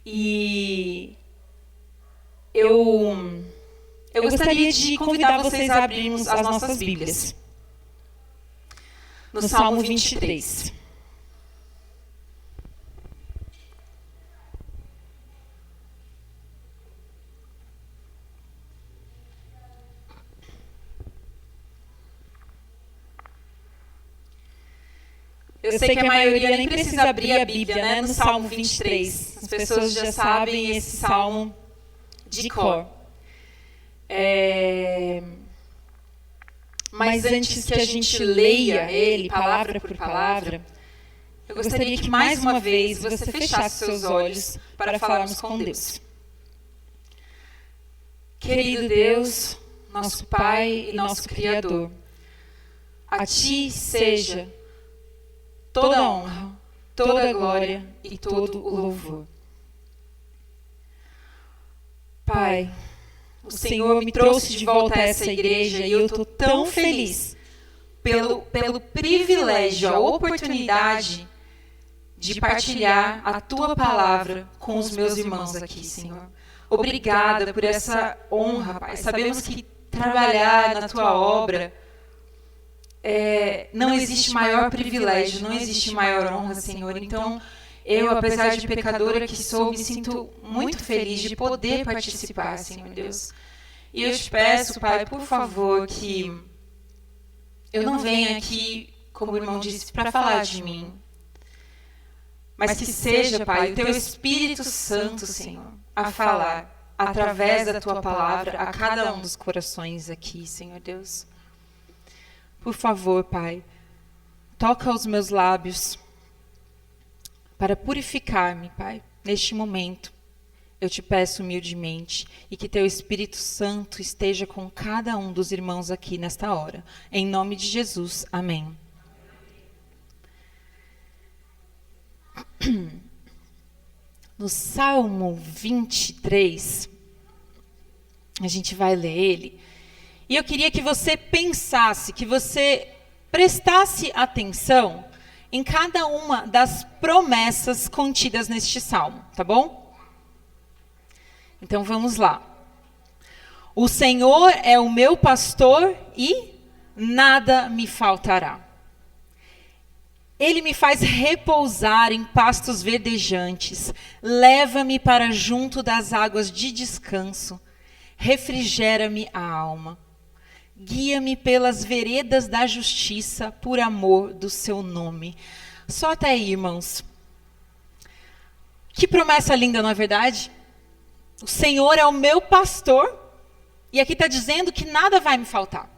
E eu gostaria de convidar vocês a abrirmos as nossas Bíblias no Salmo 23. Eu sei que a maioria nem precisa abrir a Bíblia, né, no Salmo 23. As pessoas já sabem esse salmo de cor. Mas antes que a gente leia ele, palavra por palavra, eu gostaria que mais uma vez você fechasse seus olhos para falarmos com Deus. Querido Deus, nosso Pai e nosso Criador, a Ti seja toda a honra, toda a glória e todo o louvor. Pai, o Senhor me trouxe de volta a essa igreja e eu estou tão feliz pelo privilégio, a oportunidade de partilhar a Tua palavra com os meus irmãos aqui, Senhor. Obrigada por essa honra, Pai. Sabemos que trabalhar na Tua obra não existe maior privilégio, não existe maior honra, Senhor. Então, eu, apesar de pecadora que sou, me sinto muito feliz de poder participar, Senhor Deus. E eu te peço, Pai, por favor, que eu não venha aqui, como o irmão disse, para falar de mim, mas que seja, Pai, o Teu Espírito Santo, Senhor, a falar através da Tua palavra a cada um dos corações aqui, Senhor Deus. Por favor, Pai, toca os meus lábios para purificar-me, Pai, neste momento. Eu te peço humildemente e que Teu Espírito Santo esteja com cada um dos irmãos aqui nesta hora. Em nome de Jesus, amém. No Salmo 23, a gente vai ler ele. E eu queria que você pensasse, que você prestasse atenção em cada uma das promessas contidas neste salmo, tá bom? Então vamos lá. O Senhor é o meu pastor e nada me faltará. Ele me faz repousar em pastos verdejantes, leva-me para junto das águas de descanso, refrigera-me a alma. Guia-me pelas veredas da justiça, por amor do seu nome. Só até aí, irmãos. Que promessa linda, não é verdade? O Senhor é o meu pastor, e aqui está dizendo que nada vai me faltar.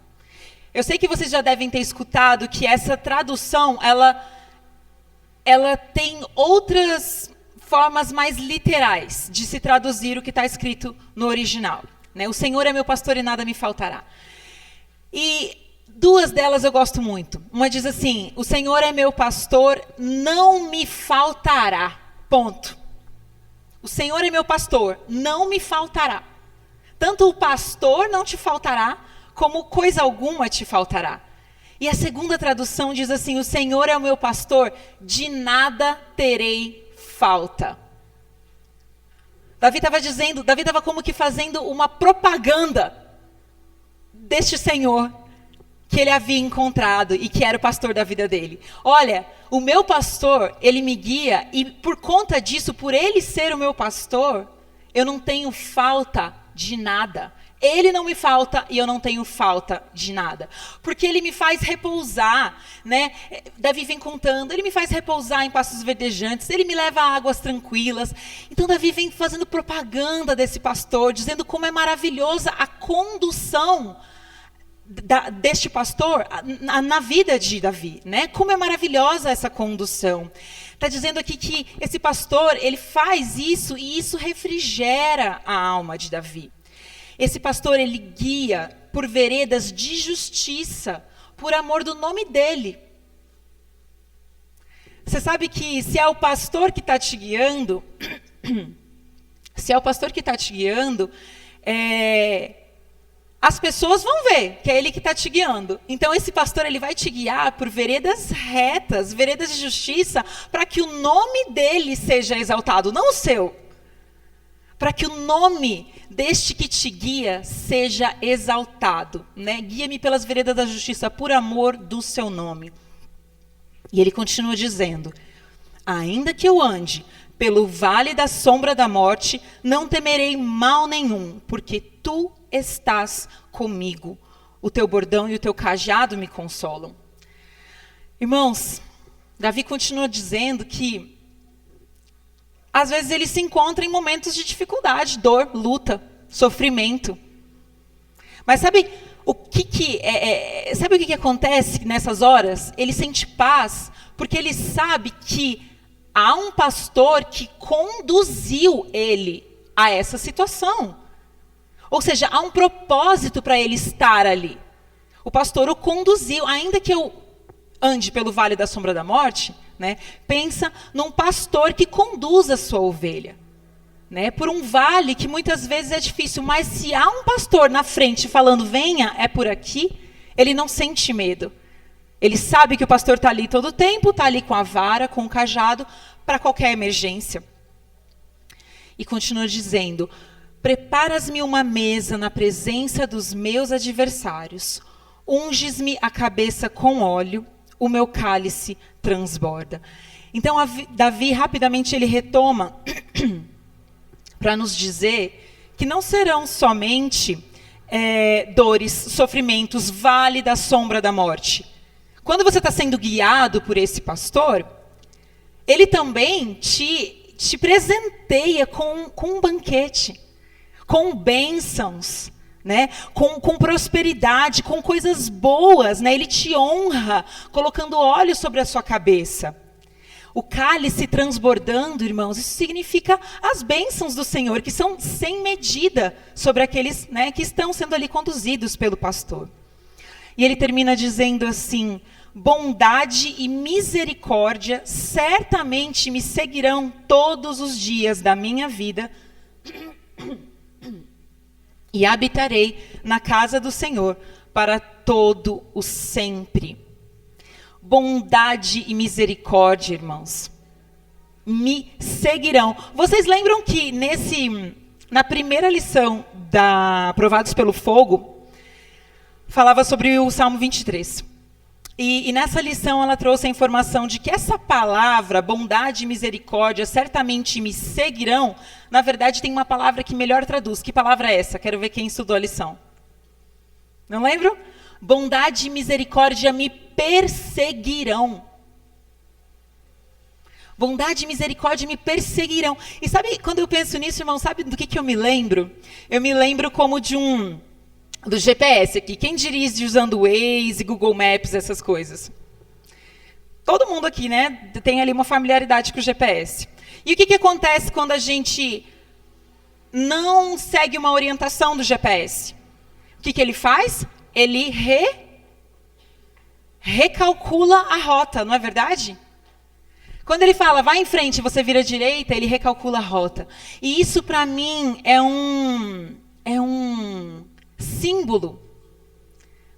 Eu sei que vocês já devem ter escutado que essa tradução, ela tem outras formas mais literais de se traduzir o que está escrito no original, né? O Senhor é meu pastor e nada me faltará. E duas delas eu gosto muito. Uma diz assim: o Senhor é meu pastor, não me faltará. Ponto. O Senhor é meu pastor, não me faltará. Tanto o pastor não te faltará, como coisa alguma te faltará. E a segunda tradução diz assim: o Senhor é o meu pastor, de nada terei falta. Davi estava como que fazendo uma propaganda deste Senhor que ele havia encontrado e que era o pastor da vida dele. Olha, o meu pastor, ele me guia e por conta disso, por ele ser o meu pastor, eu não tenho falta de nada. Ele não me falta e eu não tenho falta de nada. Porque ele me faz repousar, né? Davi vem contando, ele me faz repousar em pastos verdejantes, ele me leva a águas tranquilas. Então Davi vem fazendo propaganda desse pastor, dizendo como é maravilhosa a condução deste pastor na vida de Davi, né? Como é maravilhosa essa condução. Está dizendo aqui que esse pastor, ele faz isso e isso refrigera a alma de Davi. Esse pastor, ele guia por veredas de justiça, por amor do nome dele. Você sabe que se é o pastor que está te guiando, as pessoas vão ver que é ele que está te guiando. Então esse pastor, ele vai te guiar por veredas retas, veredas de justiça, para que o nome dele seja exaltado, não o seu. para que o nome deste que te guia seja exaltado, né? Guia-me pelas veredas da justiça por amor do seu nome. E ele continua dizendo: ainda que eu ande pelo vale da sombra da morte, não temerei mal nenhum, porque tu estás comigo. O teu bordão e o teu cajado me consolam. Irmãos, Davi continua dizendo que às vezes ele se encontra em momentos de dificuldade, dor, luta, sofrimento. Mas sabe o que acontece nessas horas? Ele sente paz porque ele sabe que há um pastor que conduziu ele a essa situação. Ou seja, há um propósito para ele estar ali. O pastor o conduziu, ainda que eu ande pelo vale da sombra da morte, né? Pensa num pastor que conduz a sua ovelha, né? Por um vale que muitas vezes é difícil, mas se há um pastor na frente falando, venha, é por aqui, ele não sente medo. Ele sabe que o pastor está ali todo o tempo, está ali com a vara, com o cajado, para qualquer emergência. E continua dizendo: preparas-me uma mesa na presença dos meus adversários, unges-me a cabeça com óleo, o meu cálice transborda. Então, Davi, rapidamente, ele retoma para nos dizer que não serão somente dores, sofrimentos, vale da sombra da morte. Quando você está sendo guiado por esse pastor, ele também te presenteia com um banquete, com bênçãos, né? Com prosperidade, com coisas boas, né? Ele te honra, colocando óleo sobre a sua cabeça. O cálice transbordando, irmãos, isso significa as bênçãos do Senhor, que são sem medida sobre aqueles, né, que estão sendo ali conduzidos pelo pastor. E ele termina dizendo assim: bondade e misericórdia certamente me seguirão todos os dias da minha vida, e habitarei na casa do Senhor para todo o sempre. Bondade e misericórdia, irmãos, me seguirão. Vocês lembram que na primeira lição da Provados pelo Fogo, falava sobre o Salmo 23. E nessa lição ela trouxe a informação de que essa palavra, bondade e misericórdia, certamente me seguirão. Na verdade, tem uma palavra que melhor traduz. Que palavra é essa? Quero ver quem estudou a lição. Não lembro? Bondade e misericórdia me perseguirão. Bondade e misericórdia me perseguirão. E sabe, quando eu penso nisso, irmão, sabe do que eu me lembro? Eu me lembro como do GPS aqui. Quem dirige usando Waze, Google Maps, essas coisas? Todo mundo aqui, né, tem ali uma familiaridade com o GPS. E o que acontece quando a gente não segue uma orientação do GPS? O que ele faz? Ele recalcula a rota, não é verdade? Quando ele fala, vai em frente, você vira à direita, ele recalcula a rota. E isso, para mim, é um símbolo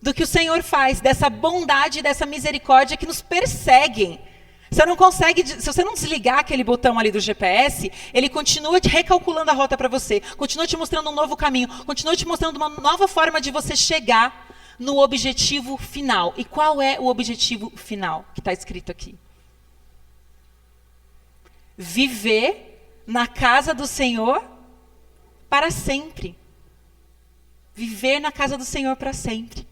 do que o Senhor faz, dessa bondade e dessa misericórdia que nos perseguem. Você não consegue, se você não desligar aquele botão ali do GPS, ele continua te recalculando a rota para você, continua te mostrando um novo caminho, continua te mostrando uma nova forma de você chegar no objetivo final. E qual é o objetivo final que está escrito aqui? Viver na casa do Senhor para sempre. Viver na casa do Senhor para sempre.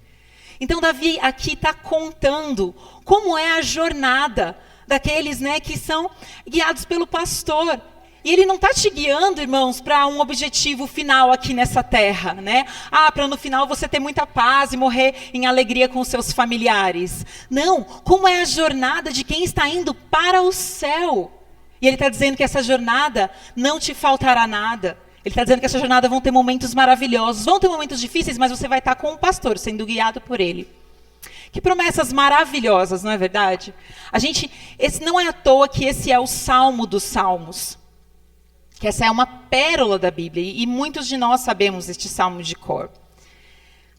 Então, Davi aqui está contando como é a jornada daqueles, né, que são guiados pelo pastor. E ele não está te guiando, irmãos, para um objetivo final aqui nessa terra, né? Para no final você ter muita paz e morrer em alegria com os seus familiares. Não, como é a jornada de quem está indo para o céu. E ele está dizendo que essa jornada não te faltará nada. Ele está dizendo que essa jornada vão ter momentos maravilhosos, vão ter momentos difíceis, mas você vai estar com o pastor, sendo guiado por ele. Que promessas maravilhosas, não é verdade? Esse não é à toa que esse é o Salmo dos Salmos. Que essa é uma pérola da Bíblia, e muitos de nós sabemos este salmo de cor.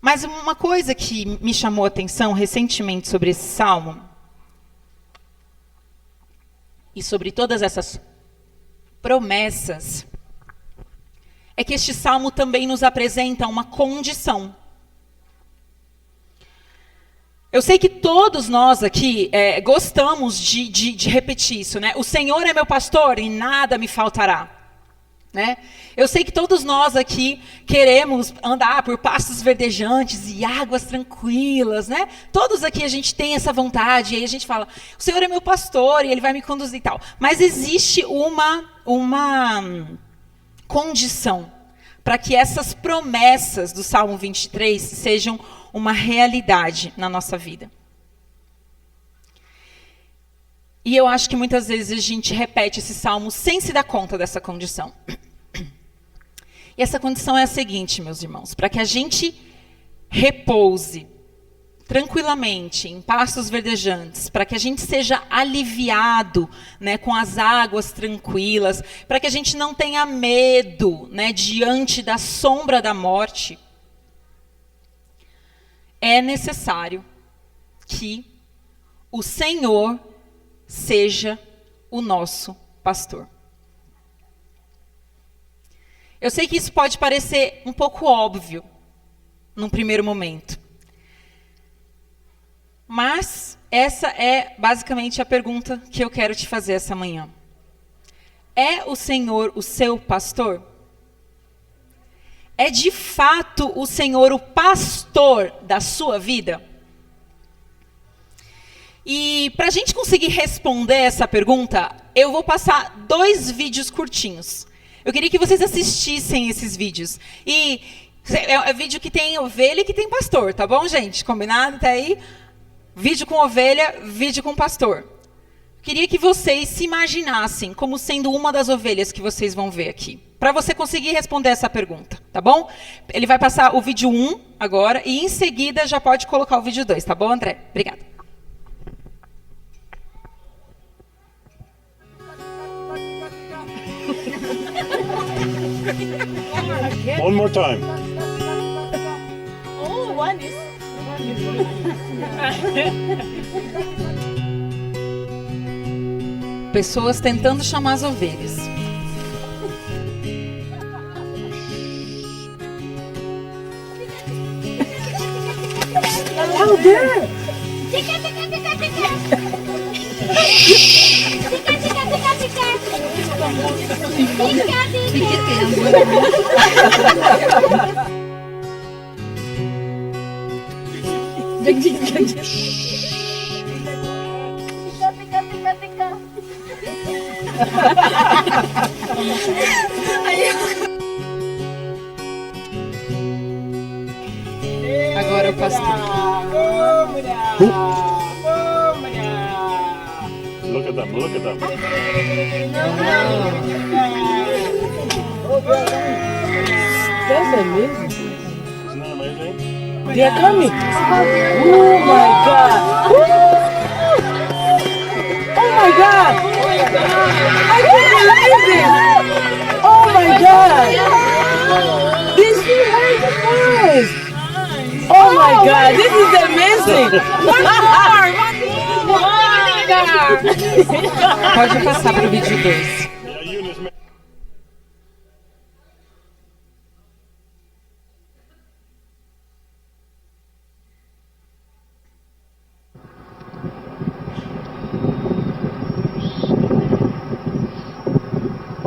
Mas uma coisa que me chamou a atenção recentemente sobre esse salmo, e sobre todas essas promessas, é que este salmo também nos apresenta uma condição. Eu sei que todos nós aqui gostamos de repetir isso, né? O Senhor é meu pastor e nada me faltará. Né? Eu sei que todos nós aqui queremos andar por pastos verdejantes e águas tranquilas, né? Todos aqui a gente tem essa vontade, e aí a gente fala, o Senhor é meu pastor e Ele vai me conduzir e tal. Mas existe uma condição para que essas promessas do Salmo 23 sejam uma realidade na nossa vida. E eu acho que muitas vezes a gente repete esse salmo sem se dar conta dessa condição. E essa condição é a seguinte, meus irmãos, para que a gente repouse tranquilamente em pastos verdejantes, para que a gente seja aliviado, né, com as águas tranquilas, para que a gente não tenha medo, né, diante da sombra da morte, é necessário que o Senhor seja o nosso pastor. Eu sei que isso pode parecer um pouco óbvio, num primeiro momento. Mas essa é basicamente a pergunta que eu quero te fazer essa manhã. É o Senhor o seu pastor? É de fato o Senhor o pastor da sua vida? E para a gente conseguir responder essa pergunta, eu vou passar 2 vídeos curtinhos. Eu queria que vocês assistissem esses vídeos. E é vídeo que tem ovelha e que tem pastor, tá bom, gente? Combinado até aí? Vídeo com ovelha, vídeo com pastor. Queria que vocês se imaginassem como sendo uma das ovelhas que vocês vão ver aqui. Para você conseguir responder essa pergunta, tá bom? Ele vai passar o vídeo 1 agora e em seguida já pode colocar o vídeo 2, tá bom, André? Obrigada. One more time. Oh, one is. Pessoas tentando chamar as ovelhas. Oh, there. Tica, tica, tica, tica. Tica, tica, tica, tica. Agora o pastor. Look at them, look at them. That's amazing. Isn't that amazing? They are coming. Oh my God. Oh my God. I can't believe this. Oh my God. This is very nice. Oh my God. This is amazing. Pode passar para o vídeo 2. Yeah, Eunice,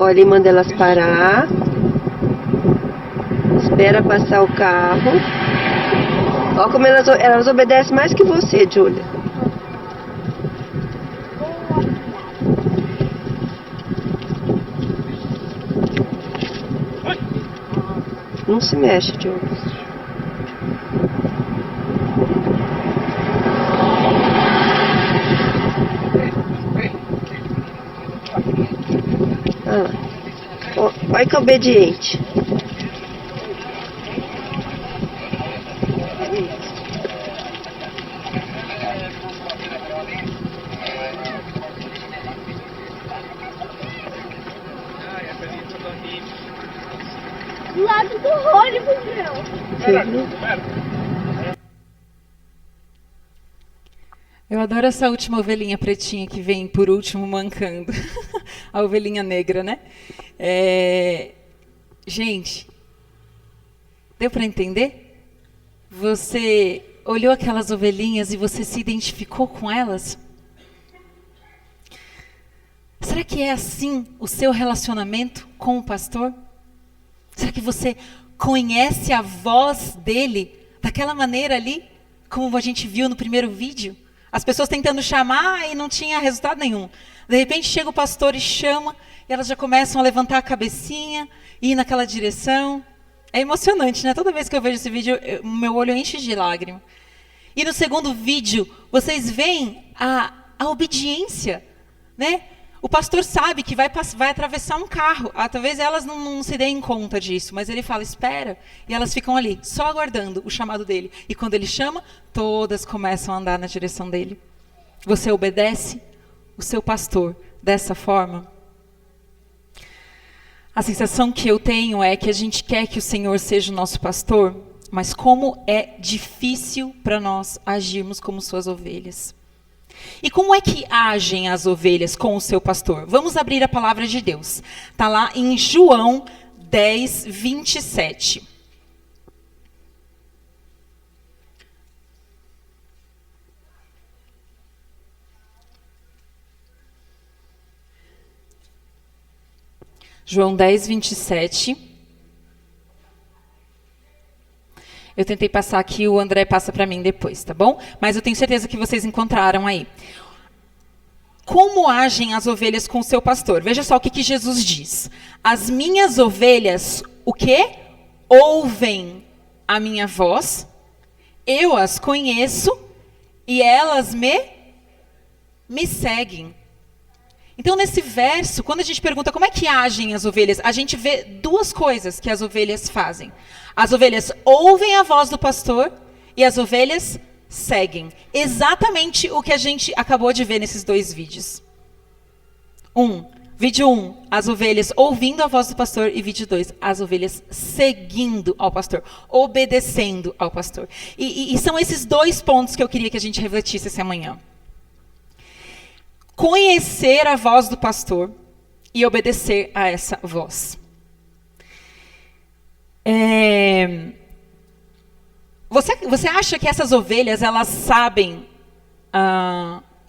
Olha, ele manda elas parar. Espera passar o carro. Olha como elas obedecem mais que você, Júlia. Não se mexe, Júlia. Ah, olha que obediente. Do lado do ônibus, meu. Eu adoro essa última ovelhinha pretinha que vem por último mancando. A ovelhinha negra, né? Gente, deu para entender? Você olhou aquelas ovelhinhas e você se identificou com elas? Será que é assim o seu relacionamento com o pastor? Será que você conhece a voz dele daquela maneira ali, como a gente viu no primeiro vídeo? As pessoas tentando chamar e não tinha resultado nenhum. De repente chega o pastor e chama, e elas já começam a levantar a cabecinha, e ir naquela direção. É emocionante, né? Toda vez que eu vejo esse vídeo, meu olho enche de lágrima. E no segundo vídeo, vocês veem a obediência, né? O pastor sabe que vai atravessar um carro. Talvez elas não se deem conta disso, mas ele fala, espera. E elas ficam ali, só aguardando o chamado dele. E quando ele chama, todas começam a andar na direção dele. Você obedece o seu pastor dessa forma? A sensação que eu tenho é que a gente quer que o Senhor seja o nosso pastor, mas como é difícil para nós agirmos como suas ovelhas. E como é que agem as ovelhas com o seu pastor? Vamos abrir a palavra de Deus. Está lá em João 10, 27. João 10, 27. Eu tentei passar aqui, o André passa para mim depois, tá bom? Mas eu tenho certeza que vocês encontraram aí. Como agem as ovelhas com o seu pastor? Veja só o que Jesus diz. As minhas ovelhas, o quê? Ouvem a minha voz, eu as conheço e elas me seguem. Então, nesse verso, quando a gente pergunta como é que agem as ovelhas, a gente vê duas coisas que as ovelhas fazem. As ovelhas ouvem a voz do pastor e as ovelhas seguem. Exatamente o que a gente acabou de ver nesses dois vídeos. Vídeo 1, as ovelhas ouvindo a voz do pastor, e vídeo 2, as ovelhas seguindo ao pastor, obedecendo ao pastor. E são esses dois pontos que eu queria que a gente refletisse essa manhã. Conhecer a voz do pastor e obedecer a essa voz. Você acha que essas ovelhas, elas sabem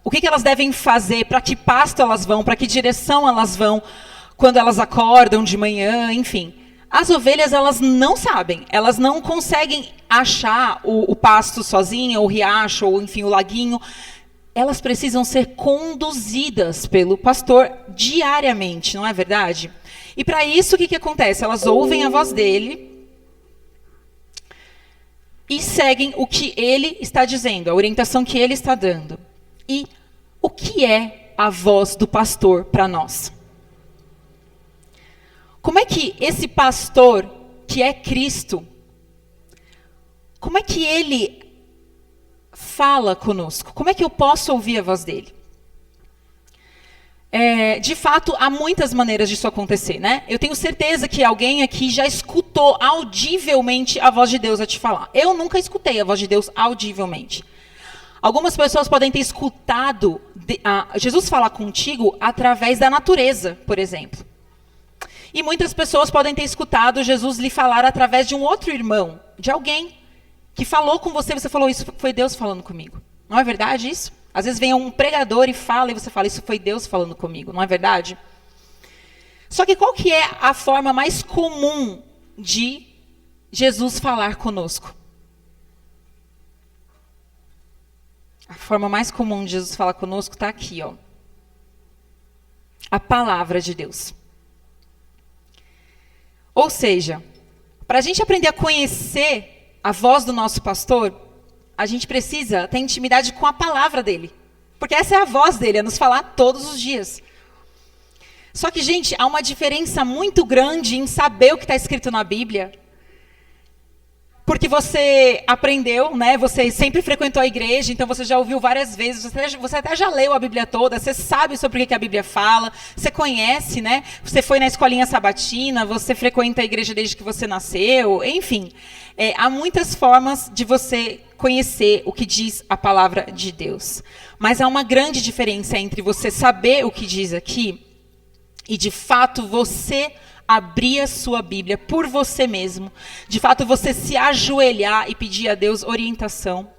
o que elas devem fazer, para que pasto elas vão, para que direção elas vão, quando elas acordam de manhã, enfim. As ovelhas, elas não sabem, elas não conseguem achar o pasto sozinha, o riacho, ou enfim, o laguinho. Elas precisam ser conduzidas pelo pastor diariamente, não é verdade? E para isso, o que acontece? Elas ouvem a voz dele e seguem o que ele está dizendo, a orientação que ele está dando. E o que é a voz do pastor para nós? Como é que esse pastor, que é Cristo, como é que ele fala conosco? Como é que eu posso ouvir a voz dele? De fato, há muitas maneiras disso acontecer, né? Eu tenho certeza que alguém aqui já escutou audivelmente a voz de Deus a te falar. Eu nunca escutei a voz de Deus audivelmente. Algumas pessoas podem ter escutado Jesus falar contigo através da natureza, por exemplo. E muitas pessoas podem ter escutado Jesus lhe falar através de um outro irmão, de alguém que falou com você, você falou, isso foi Deus falando comigo. Não é verdade isso? Às vezes vem um pregador e fala, e você fala, isso foi Deus falando comigo. Não é verdade? Só que qual que é a forma mais comum de Jesus falar conosco? A forma mais comum de Jesus falar conosco está aqui, ó. A palavra de Deus. Ou seja, para a gente aprender a conhecer a voz do nosso pastor, a gente precisa ter intimidade com a palavra dele. Porque essa é a voz dele, é nos falar todos os dias. Só que, gente, há uma diferença muito grande em saber o que está escrito na Bíblia. Porque você aprendeu, né? Você sempre frequentou a igreja, então você já ouviu várias vezes, você até já leu a Bíblia toda, você sabe sobre o que a Bíblia fala, você conhece, né? Você foi na escolinha sabatina, você frequenta a igreja desde que você nasceu, enfim. Há muitas formas de você conhecer o que diz a palavra de Deus. Mas há uma grande diferença entre você saber o que diz aqui e, de fato, você abrir a sua Bíblia por você mesmo, de fato você se ajoelhar e pedir a Deus orientação,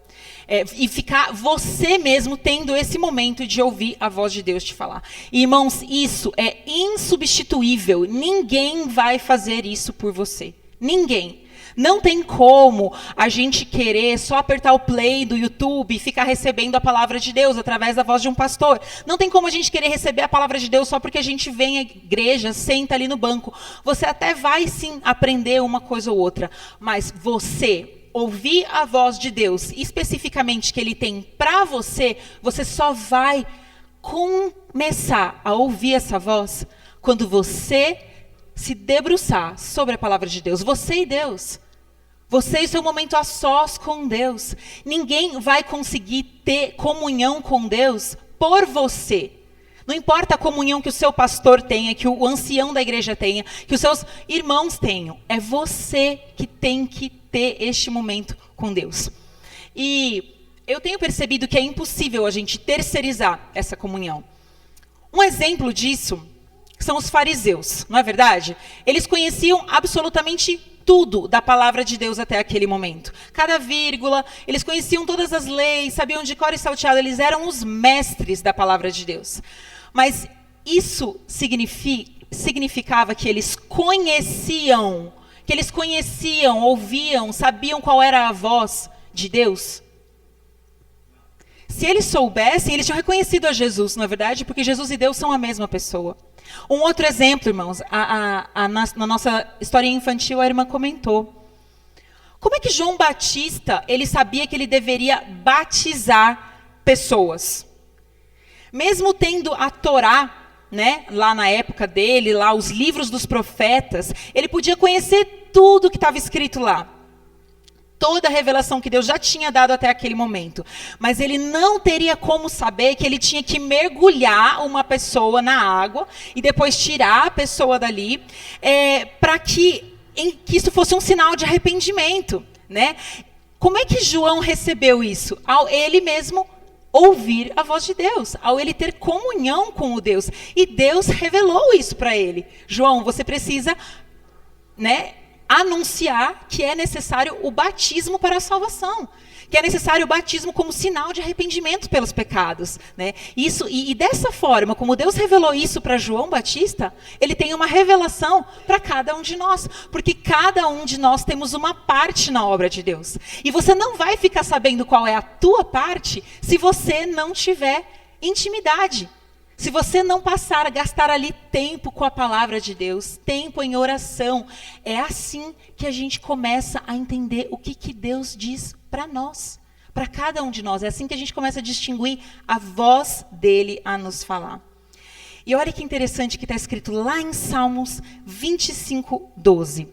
e ficar você mesmo tendo esse momento de ouvir a voz de Deus te falar. E, irmãos, isso é insubstituível. Ninguém vai fazer isso por você. Ninguém. Não tem como a gente querer só apertar o play do YouTube e ficar recebendo a palavra de Deus através da voz de um pastor. Não tem como a gente querer receber a palavra de Deus só porque a gente vem à igreja, senta ali no banco. Você até vai sim aprender uma coisa ou outra, mas você ouvir a voz de Deus, especificamente que Ele tem para você, você só vai começar a ouvir essa voz quando você se debruçar sobre a palavra de Deus. Você e Deus. Você e seu momento a sós com Deus. Ninguém vai conseguir ter comunhão com Deus por você. Não importa a comunhão que o seu pastor tenha, que o ancião da igreja tenha, que os seus irmãos tenham. É você que tem que ter este momento com Deus. E eu tenho percebido que é impossível a gente terceirizar essa comunhão. Um exemplo disso são os fariseus, não é verdade? Eles conheciam absolutamente tudo da palavra de Deus até aquele momento. Cada vírgula, eles conheciam todas as leis, sabiam de cor e salteado, eles eram os mestres da palavra de Deus. Mas isso significava que eles conheciam, ouviam, sabiam qual era a voz de Deus? Se eles soubessem, eles tinham reconhecido a Jesus, não é verdade? Porque Jesus e Deus são a mesma pessoa. Um outro exemplo, irmãos, na nossa história infantil, a irmã comentou. Como é que João Batista, ele sabia que ele deveria batizar pessoas? Mesmo tendo a Torá, né, lá na época dele, lá os livros dos profetas, ele podia conhecer tudo que estava escrito lá. Toda a revelação que Deus já tinha dado até aquele momento. Mas ele não teria como saber que ele tinha que mergulhar uma pessoa na água e depois tirar a pessoa dali, para que isso fosse um sinal de arrependimento, né? Como é que João recebeu isso? Ao ele mesmo ouvir a voz de Deus, ao ele ter comunhão com o Deus. E Deus revelou isso para ele. João, você precisa, né, anunciar que é necessário o batismo para a salvação, que é necessário o batismo como sinal de arrependimento pelos pecados, né? Isso, e dessa forma, como Deus revelou isso para João Batista, ele tem uma revelação para cada um de nós, porque cada um de nós temos uma parte na obra de Deus, e você não vai ficar sabendo qual é a tua parte se você não tiver intimidade. Se você não passar a gastar ali tempo com a palavra de Deus, tempo em oração, é assim que a gente começa a entender o que Deus diz para nós, para cada um de nós. É assim que a gente começa a distinguir a voz dele a nos falar. E olha que interessante que está escrito lá em Salmos 25:12.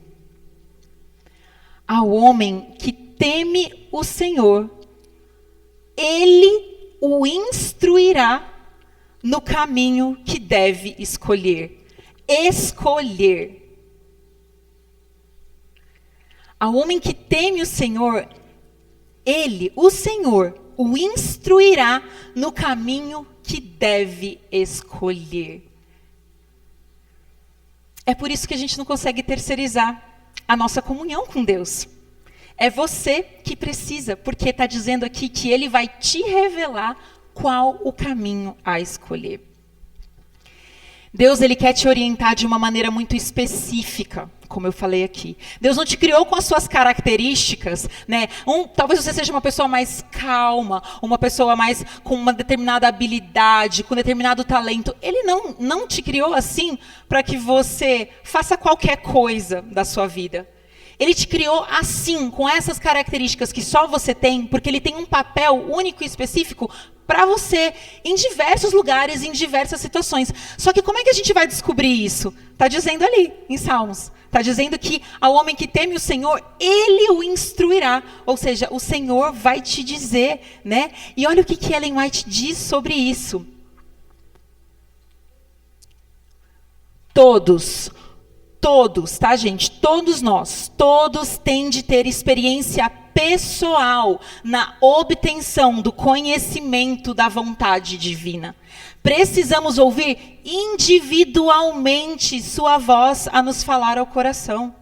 Ao homem que teme o Senhor, ele o instruirá no caminho que deve escolher. Escolher. Ao homem que teme o Senhor, ele, o Senhor, o instruirá no caminho que deve escolher. É por isso que a gente não consegue terceirizar a nossa comunhão com Deus. É você que precisa, porque está dizendo aqui que Ele vai te revelar qual o caminho a escolher. Deus, Ele quer te orientar de uma maneira muito específica, como eu falei aqui. Deus não te criou com as suas características, né? Talvez você seja uma pessoa mais calma, uma pessoa mais com uma determinada habilidade, com determinado talento. Ele não te criou assim para que você faça qualquer coisa da sua vida. Ele te criou assim, com essas características que só você tem, porque Ele tem um papel único e específico para você, em diversos lugares, em diversas situações. Só que como é que a gente vai descobrir isso? Está dizendo ali, em Salmos. Está dizendo que ao homem que teme o Senhor, Ele o instruirá. Ou seja, o Senhor vai te dizer, né? E olha o que Ellen White diz sobre isso. Todos Todos, tá, gente? Todos nós, todos têm de ter experiência pessoal na obtenção do conhecimento da vontade divina. Precisamos ouvir individualmente sua voz a nos falar ao coração.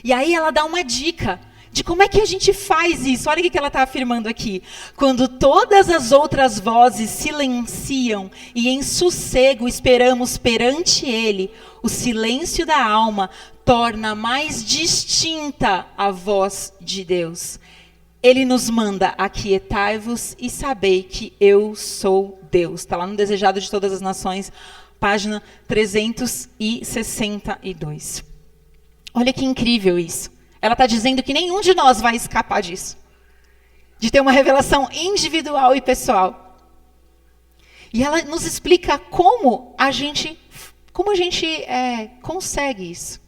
E aí ela dá uma dica de como é que a gente faz isso. Olha o que ela está afirmando aqui. Quando todas as outras vozes silenciam e em sossego esperamos perante Ele, o silêncio da alma torna mais distinta a voz de Deus. Ele nos manda: aquietai-vos e sabei que eu sou Deus. Está lá no Desejado de Todas as Nações, página 362. Olha que incrível isso. Ela está dizendo que nenhum de nós vai escapar disso. De ter uma revelação individual e pessoal. E ela nos explica como a gente consegue isso.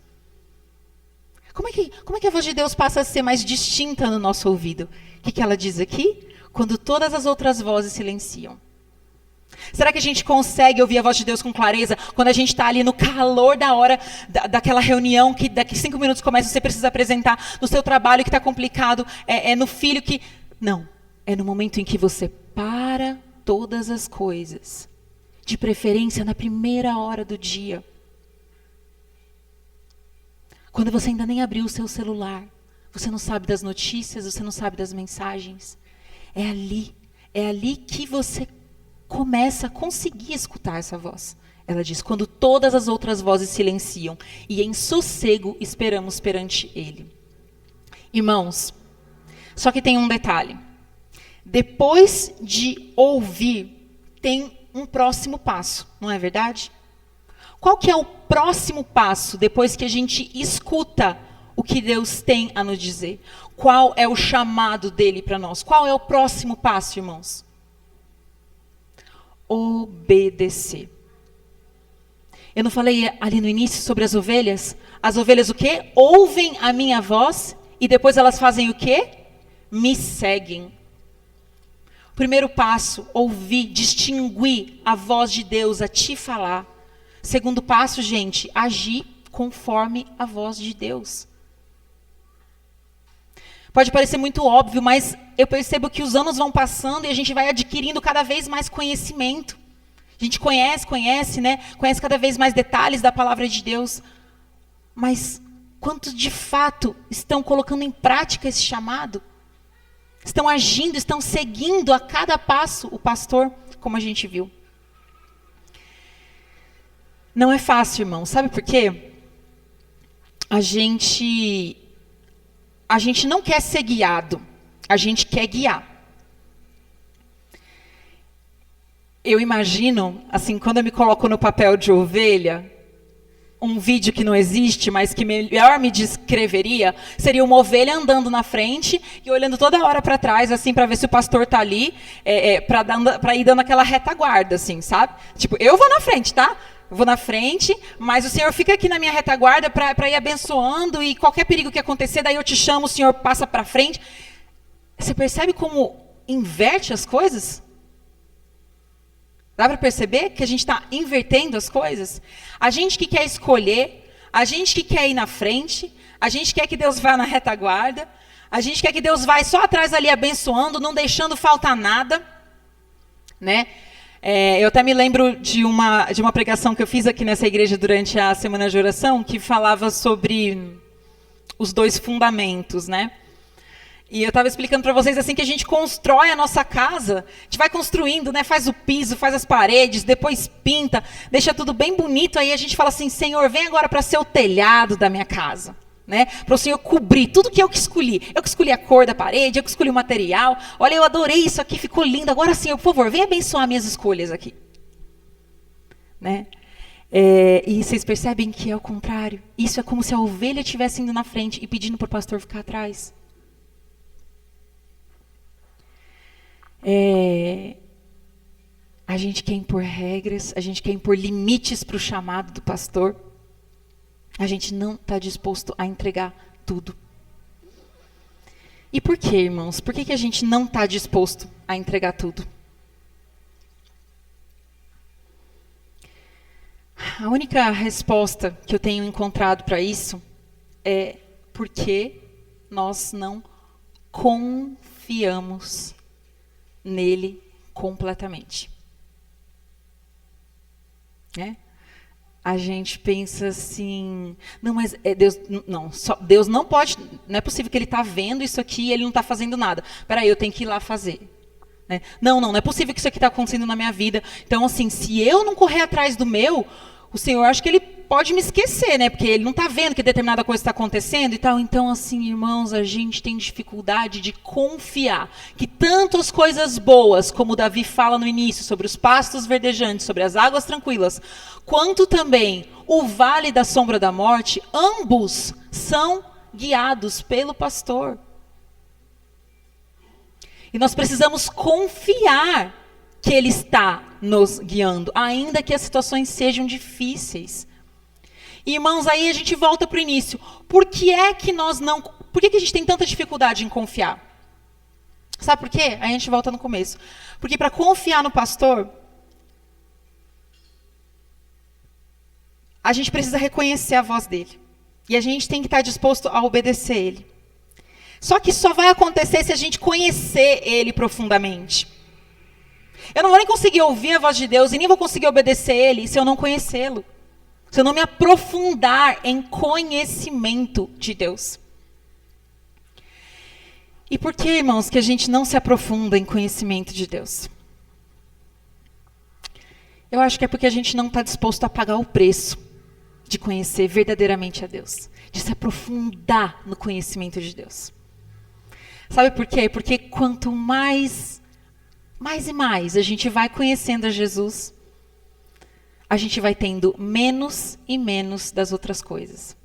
Como é que a voz de Deus passa a ser mais distinta no nosso ouvido? O que ela diz aqui? Quando todas as outras vozes silenciam. Será que a gente consegue ouvir a voz de Deus com clareza quando a gente está ali no calor da hora daquela reunião que daqui 5 minutos começa, você precisa apresentar no seu trabalho que está complicado, no filho que... Não, é no momento em que você para todas as coisas, de preferência na primeira hora do dia. Quando você ainda nem abriu o seu celular, você não sabe das notícias, você não sabe das mensagens. É ali que você começa a conseguir escutar essa voz. Ela diz: quando todas as outras vozes silenciam e em sossego esperamos perante Ele. Irmãos, só que tem um detalhe. Depois de ouvir, tem um próximo passo, não é verdade? Qual que é o próximo passo depois que a gente escuta o que Deus tem a nos dizer? Qual é o chamado dele para nós? Qual é o próximo passo, irmãos? Obedecer. Eu não falei ali no início sobre as ovelhas? As ovelhas o quê? Ouvem a minha voz e depois elas fazem o quê? Me seguem. Primeiro passo, ouvir, distinguir a voz de Deus a te falar. Segundo passo, gente, agir conforme a voz de Deus. Pode parecer muito óbvio, mas eu percebo que os anos vão passando e a gente vai adquirindo cada vez mais conhecimento. A gente conhece, né? Conhece cada vez mais detalhes da palavra de Deus. Mas quantos de fato estão colocando em prática esse chamado? Estão agindo, estão seguindo a cada passo o pastor, como a gente viu. Não é fácil, irmão. Sabe por quê? A gente não quer ser guiado, a gente quer guiar. Eu imagino, assim, quando eu me coloco no papel de ovelha, um vídeo que não existe, mas que melhor me descreveria, seria uma ovelha andando na frente e olhando toda hora para trás, assim, para ver se o pastor está ali, para ir dando aquela retaguarda, assim, sabe? Tipo, eu vou na frente, tá? Eu vou na frente, mas o Senhor fica aqui na minha retaguarda para ir abençoando, e qualquer perigo que acontecer, daí eu te chamo, o Senhor passa para frente. Você percebe como inverte as coisas? Dá para perceber que a gente está invertendo as coisas? A gente que quer escolher, a gente que quer ir na frente, a gente quer que Deus vá na retaguarda, a gente quer que Deus vá só atrás ali abençoando, não deixando faltar nada, né? Eu até me lembro de uma pregação que eu fiz aqui nessa igreja durante a semana de oração, que falava sobre os 2 fundamentos, né? E eu estava explicando para vocês assim que a gente constrói a nossa casa, a gente vai construindo, né? Faz o piso, faz as paredes, depois pinta, deixa tudo bem bonito, aí a gente fala assim: Senhor, vem agora para ser o telhado da minha casa. Né? Para o Senhor cobrir tudo que eu que escolhi. Eu que escolhi a cor da parede, eu que escolhi o material. Olha, eu adorei isso aqui, ficou lindo. Agora, Senhor, por favor, vem abençoar minhas escolhas aqui. Né? E vocês percebem que é o contrário. Isso é como se a ovelha estivesse indo na frente e pedindo para o pastor ficar atrás. A gente quer impor regras, a gente quer impor limites para o chamado do pastor. A gente não está disposto a entregar tudo. E por quê, irmãos? Por que a gente não está disposto a entregar tudo? A única resposta que eu tenho encontrado para isso é porque nós não confiamos nele completamente. Né? A gente pensa assim, não, mas Deus, não, Deus não pode, não é possível que ele está vendo isso aqui e ele não está fazendo nada. Peraí, eu tenho que ir lá fazer. Né? Não é possível que isso aqui está acontecendo na minha vida. Então, assim, se eu não correr atrás do meu, o Senhor, acho que ele pode me esquecer, né? Porque ele não está vendo que determinada coisa está acontecendo e tal. Então, assim, irmãos, a gente tem dificuldade de confiar que tanto as coisas boas, como Davi fala no início, sobre os pastos verdejantes, sobre as águas tranquilas, quanto também o vale da sombra da morte, ambos são guiados pelo pastor. E nós precisamos confiar que ele está nos guiando, ainda que as situações sejam difíceis. Irmãos, aí a gente volta para o início. Por que a gente tem tanta dificuldade em confiar? Sabe por quê? Aí a gente volta no começo. Porque para confiar no pastor, a gente precisa reconhecer a voz dele. E a gente tem que estar disposto a obedecer ele. Só que só vai acontecer se a gente conhecer ele profundamente. Eu não vou nem conseguir ouvir a voz de Deus e nem vou conseguir obedecer ele se eu não conhecê-lo. Se eu não me aprofundar em conhecimento de Deus. E por que, irmãos, que a gente não se aprofunda em conhecimento de Deus? Eu acho que é porque a gente não está disposto a pagar o preço de conhecer verdadeiramente a Deus. De se aprofundar no conhecimento de Deus. Sabe por quê? Porque quanto mais e mais a gente vai conhecendo a Jesus, a gente vai tendo menos e menos das outras coisas.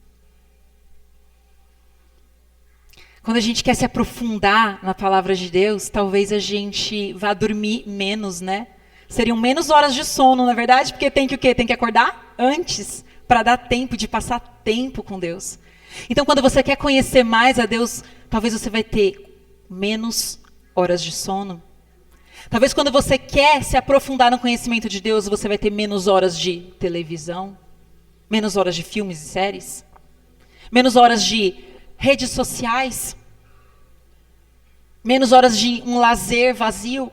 Quando a gente quer se aprofundar na palavra de Deus, talvez a gente vá dormir menos, né? Seriam menos horas de sono, na verdade, porque tem que o quê? Tem que acordar antes, para dar tempo de passar tempo com Deus. Então, quando você quer conhecer mais a Deus, talvez você vai ter menos horas de sono. Talvez quando você quer se aprofundar no conhecimento de Deus, você vai ter menos horas de televisão, menos horas de filmes e séries, menos horas de redes sociais, menos horas de um lazer vazio,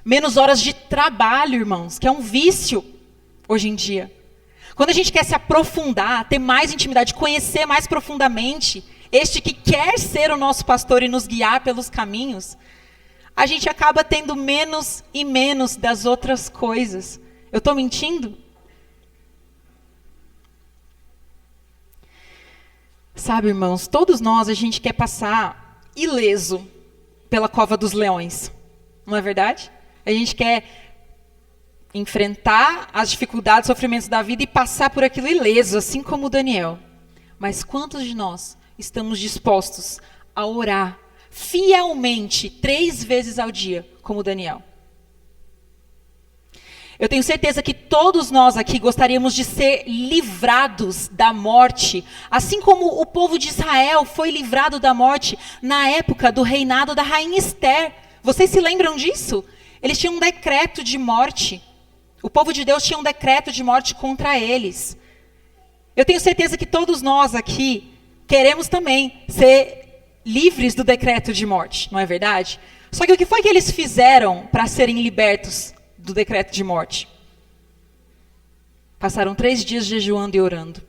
menos horas de trabalho, irmãos, que é um vício hoje em dia. Quando a gente quer se aprofundar, ter mais intimidade, conhecer mais profundamente este que quer ser o nosso pastor e nos guiar pelos caminhos, a gente acaba tendo menos e menos das outras coisas. Eu estou mentindo? Sabe, irmãos, todos nós, a gente quer passar ileso pela cova dos leões. Não é verdade? A gente quer enfrentar as dificuldades, sofrimentos da vida e passar por aquilo ileso, assim como Daniel. Mas quantos de nós estamos dispostos a orar fielmente 3 vezes ao dia, como Daniel? Eu tenho certeza que todos nós aqui gostaríamos de ser livrados da morte, assim como o povo de Israel foi livrado da morte na época do reinado da rainha Esther. Vocês se lembram disso? Eles tinham um decreto de morte. O povo de Deus tinha um decreto de morte contra eles. Eu tenho certeza que todos nós aqui queremos também ser livres do decreto de morte, não é verdade? Só que o que foi que eles fizeram para serem libertos do decreto de morte? Passaram 3 dias jejuando e orando.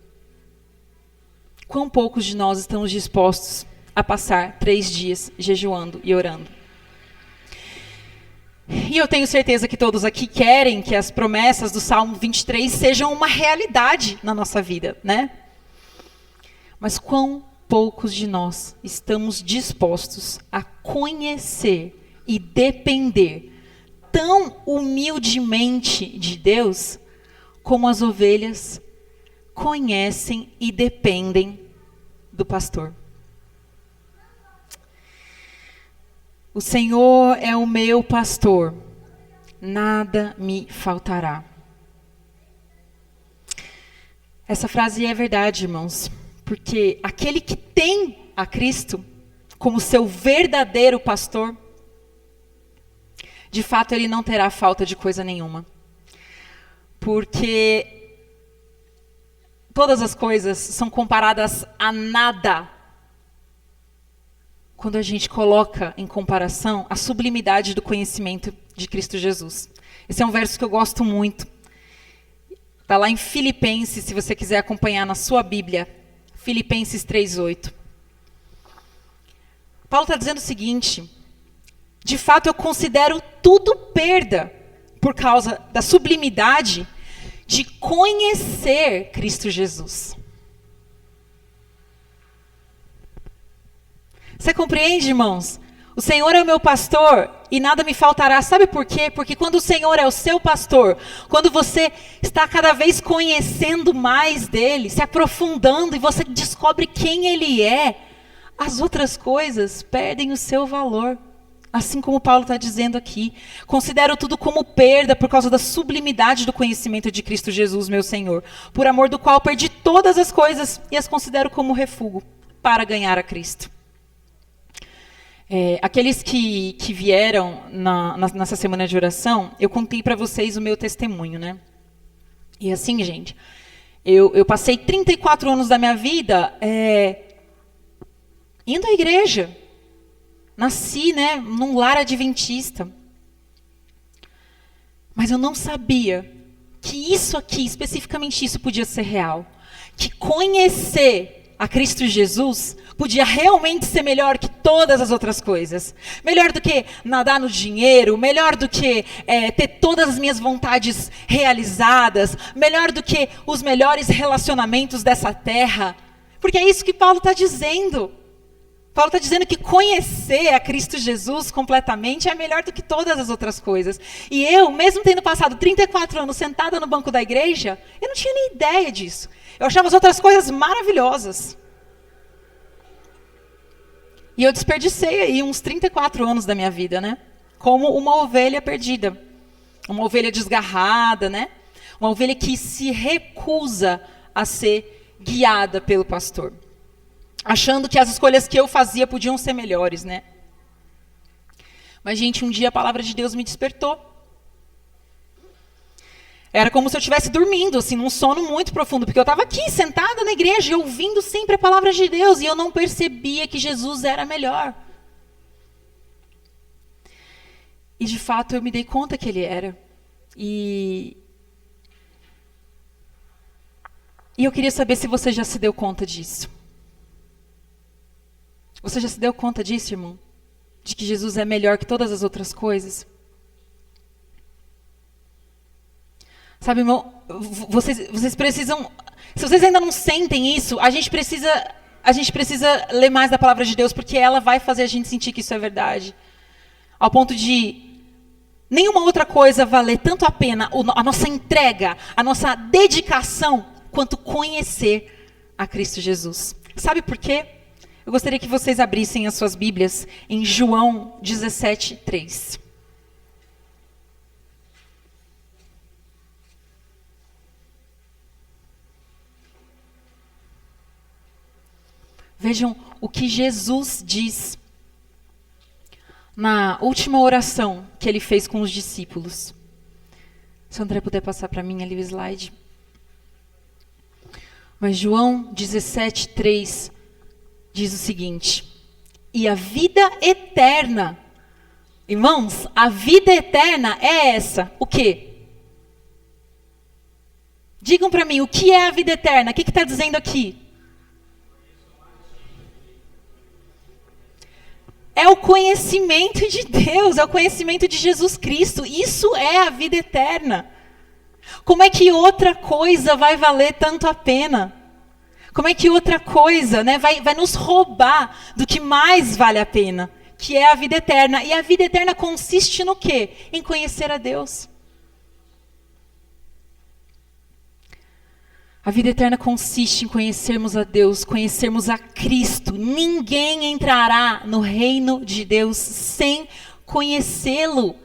Quão poucos de nós estamos dispostos a passar 3 dias jejuando e orando? E eu tenho certeza que todos aqui querem que as promessas do Salmo 23 sejam uma realidade na nossa vida, né? Mas quão poucos de nós estamos dispostos a conhecer e depender tão humildemente de Deus como as ovelhas conhecem e dependem do pastor. O Senhor é o meu pastor, nada me faltará. Essa frase é verdade, irmãos, porque aquele que tem a Cristo como seu verdadeiro pastor, de fato ele não terá falta de coisa nenhuma. Porque todas as coisas são comparadas a nada quando a gente coloca em comparação a sublimidade do conhecimento de Cristo Jesus. Esse é um verso que eu gosto muito. Está lá em Filipenses, se você quiser acompanhar na sua Bíblia. Filipenses 3:8. Paulo está dizendo o seguinte: de fato eu considero tudo perda por causa da sublimidade de conhecer Cristo Jesus. Você compreende, irmãos? O Senhor é o meu pastor e nada me faltará. Sabe por quê? Porque quando o Senhor é o seu pastor, quando você está cada vez conhecendo mais dele, se aprofundando e você descobre quem ele é, as outras coisas perdem o seu valor. Assim como Paulo está dizendo aqui. Considero tudo como perda por causa da sublimidade do conhecimento de Cristo Jesus, meu Senhor, por amor do qual perdi todas as coisas e as considero como refúgio para ganhar a Cristo. Aqueles que vieram nessa semana de oração, eu contei para vocês o meu testemunho, né? E assim, gente, eu passei 34 anos da minha vida indo à igreja. Nasci, né, num lar adventista. Mas eu não sabia que isso aqui, especificamente isso, podia ser real. Que conhecer a Cristo Jesus podia realmente ser melhor que todas as outras coisas. Melhor do que nadar no dinheiro, melhor do que ter todas as minhas vontades realizadas, melhor do que os melhores relacionamentos dessa terra. Porque é isso que Paulo está dizendo. Paulo está dizendo que conhecer a Cristo Jesus completamente é melhor do que todas as outras coisas. E eu, mesmo tendo passado 34 anos sentada no banco da igreja, eu não tinha nem ideia disso. Eu achava as outras coisas maravilhosas. E eu desperdicei aí uns 34 anos da minha vida, né? Como uma ovelha perdida. Uma ovelha desgarrada, né? Uma ovelha que se recusa a ser guiada pelo pastor. Achando que as escolhas que eu fazia podiam ser melhores, né? Mas, gente, um dia a palavra de Deus me despertou. Era como se eu estivesse dormindo, assim, num sono muito profundo. Porque eu estava aqui, sentada na igreja, ouvindo sempre a palavra de Deus. E eu não percebia que Jesus era melhor. E, de fato, eu me dei conta que ele era. E eu queria saber se você já se deu conta disso. Você já se deu conta disso, irmão? De que Jesus é melhor que todas as outras coisas? Sabe, irmão, vocês precisam... Se vocês ainda não sentem isso, a gente precisa ler mais da palavra de Deus, porque ela vai fazer a gente sentir que isso é verdade. Ao ponto de nenhuma outra coisa valer tanto a pena a nossa entrega, a nossa dedicação, quanto conhecer a Cristo Jesus. Sabe por quê? Eu gostaria que vocês abrissem as suas Bíblias em João 17:3. Vejam o que Jesus diz na última oração que ele fez com os discípulos. Se o André puder passar para mim ali o slide. Mas João 17:3 diz o seguinte: e a vida eterna, irmãos, a vida eterna é essa. O quê? Digam para mim, o que é a vida eterna? O que está dizendo aqui? É o conhecimento de Deus, é o conhecimento de Jesus Cristo. Isso é a vida eterna. Como é que outra coisa vai valer tanto a pena? Como é que outra coisa, né, vai nos roubar do que mais vale a pena, que é a vida eterna? E a vida eterna consiste no quê? Em conhecer a Deus. A vida eterna consiste em conhecermos a Deus, conhecermos a Cristo. Ninguém entrará no reino de Deus sem conhecê-lo.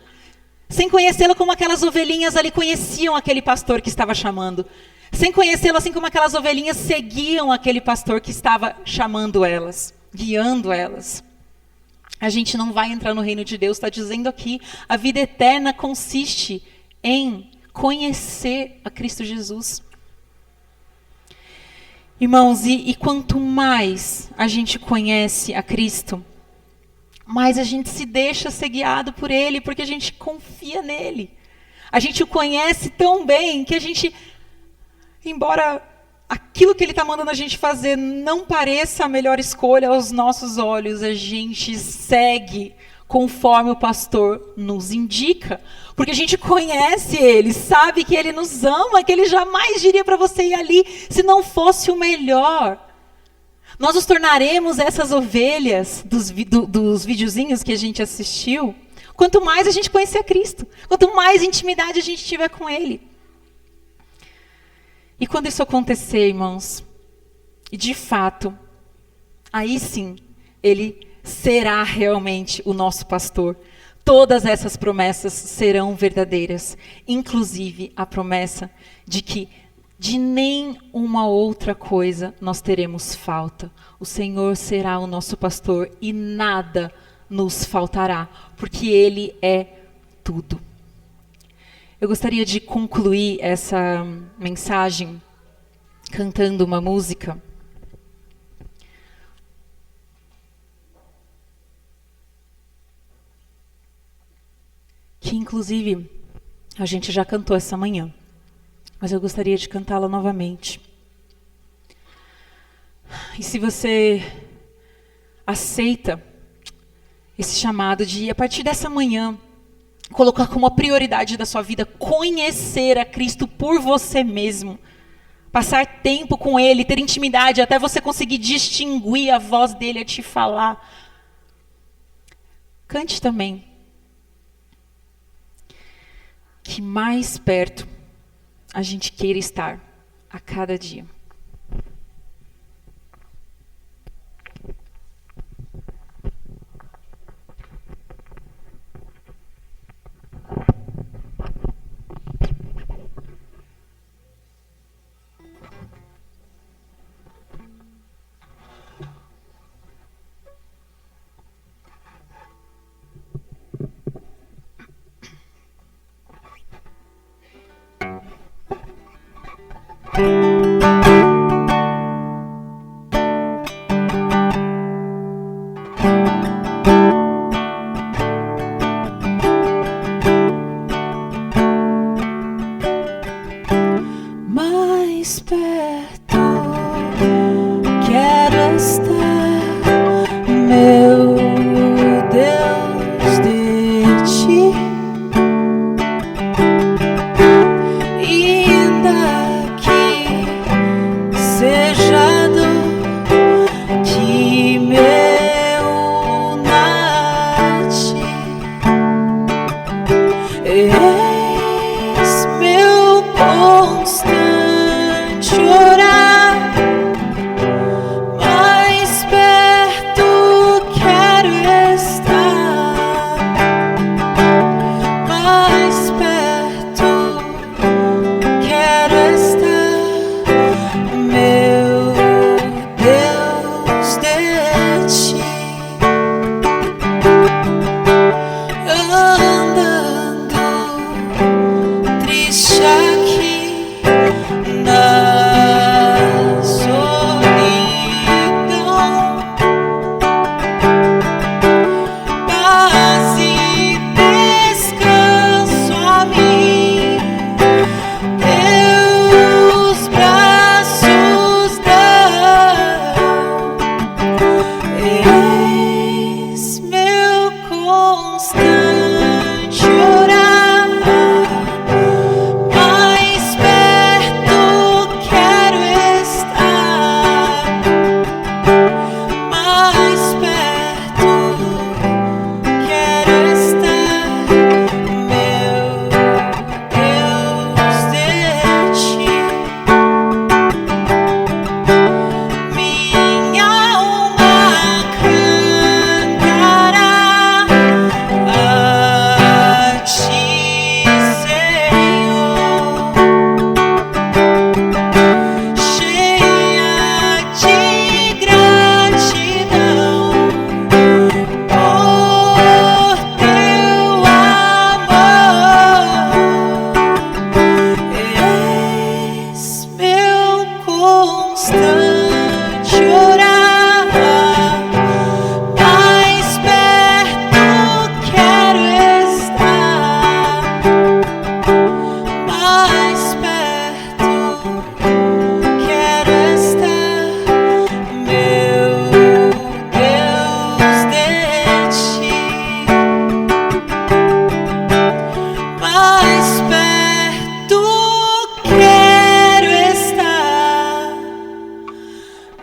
Sem conhecê-lo como aquelas ovelhinhas ali conheciam aquele pastor que estava chamando. Sem conhecê-lo assim como aquelas ovelhinhas seguiam aquele pastor que estava chamando elas, guiando elas. A gente não vai entrar no reino de Deus, está dizendo aqui, a vida eterna consiste em conhecer a Cristo Jesus. Irmãos, e quanto mais a gente conhece a Cristo, mais a gente se deixa ser guiado por Ele, porque a gente confia nele. A gente o conhece tão bem que a gente, embora aquilo que Ele está mandando a gente fazer não pareça a melhor escolha aos nossos olhos, a gente segue conforme o pastor nos indica, porque a gente conhece Ele, sabe que Ele nos ama, que Ele jamais diria para você ir ali se não fosse o melhor. Nós nos tornaremos essas ovelhas dos videozinhos que a gente assistiu, quanto mais a gente conhecer a Cristo, quanto mais intimidade a gente tiver com Ele. E quando isso acontecer, irmãos, e de fato, aí sim, Ele será realmente o nosso pastor. Todas essas promessas serão verdadeiras, inclusive a promessa de que de nenhuma outra coisa nós teremos falta. O Senhor será o nosso pastor e nada nos faltará, porque Ele é tudo. Eu gostaria de concluir essa mensagem cantando uma música. Que inclusive a gente já cantou essa manhã, mas eu gostaria de cantá-la novamente. E se você aceita esse chamado de, a partir dessa manhã, colocar como a prioridade da sua vida conhecer a Cristo por você mesmo, passar tempo com Ele, ter intimidade, até você conseguir distinguir a voz dEle a te falar, cante também. Que mais perto a gente queira estar a cada dia.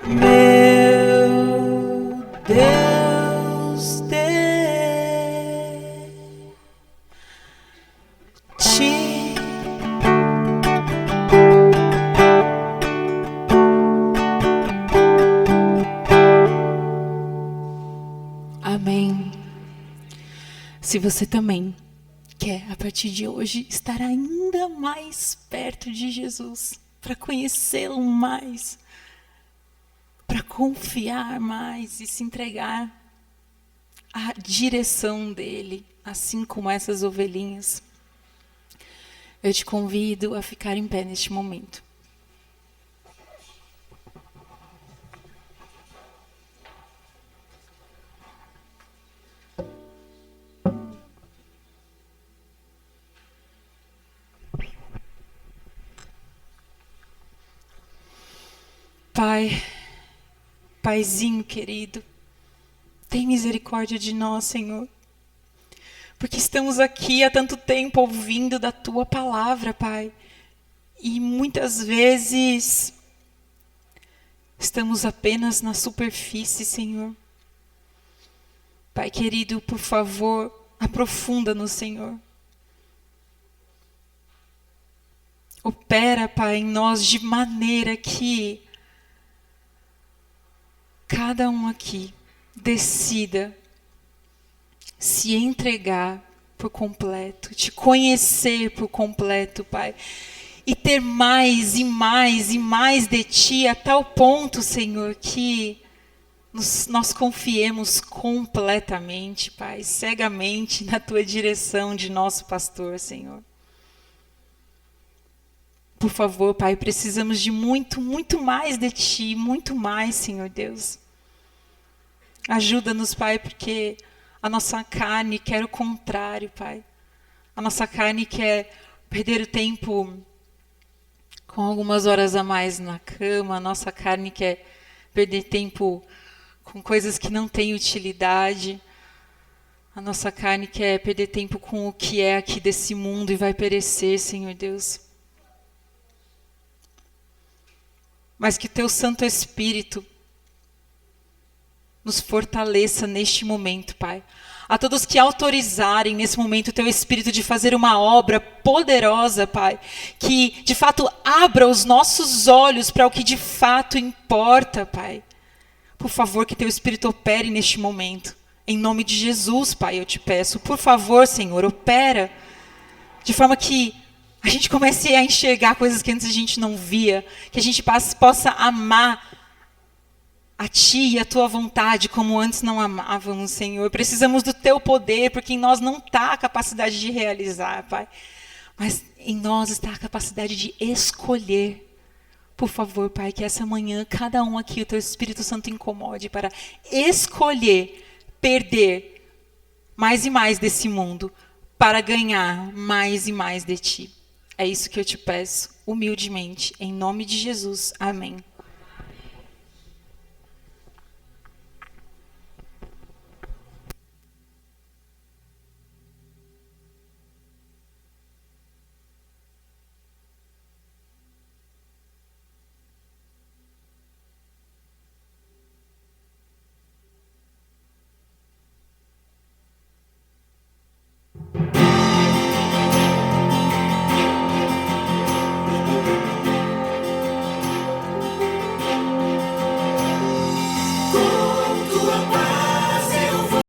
Meu Deus, te amém. Se você também quer, a partir de hoje, estar ainda mais perto de Jesus, para conhecê-lo mais, para confiar mais e se entregar à direção dele, assim como essas ovelhinhas, eu te convido a ficar em pé neste momento. Pai, Paizinho querido, tem misericórdia de nós, Senhor, porque estamos aqui há tanto tempo ouvindo da Tua palavra, Pai, e muitas vezes estamos apenas na superfície, Senhor. Pai querido, por favor, aprofunda-nos, Senhor. Opera, Pai, em nós de maneira que cada um aqui decida se entregar por completo, te conhecer por completo, Pai, e ter mais e mais e mais de Ti, a tal ponto, Senhor, que nós confiemos completamente, Pai, cegamente na Tua direção de nosso pastor, Senhor. Por favor, Pai, precisamos de muito, muito mais de Ti, muito mais, Senhor Deus. Ajuda-nos, Pai, porque a nossa carne quer o contrário, Pai. A nossa carne quer perder o tempo com algumas horas a mais na cama. A nossa carne quer perder tempo com coisas que não têm utilidade. A nossa carne quer perder tempo com o que é aqui desse mundo e vai perecer, Senhor Deus. Mas que Teu Santo Espírito nos fortaleça neste momento, Pai. A todos que autorizarem nesse momento o Teu Espírito de fazer uma obra poderosa, Pai, que de fato abra os nossos olhos para o que de fato importa, Pai. Por favor, que Teu Espírito opere neste momento. Em nome de Jesus, Pai, eu te peço. Por favor, Senhor, opera. De forma que a gente comece a enxergar coisas que antes a gente não via. Que a gente possa amar a Ti e a Tua vontade, como antes não amávamos, Senhor. Precisamos do Teu poder, porque em nós não está a capacidade de realizar, Pai. Mas em nós está a capacidade de escolher. Por favor, Pai, que essa manhã, cada um aqui, o Teu Espírito Santo incomode para escolher perder mais e mais desse mundo, para ganhar mais e mais de Ti. É isso que eu te peço, humildemente, em nome de Jesus. Amém.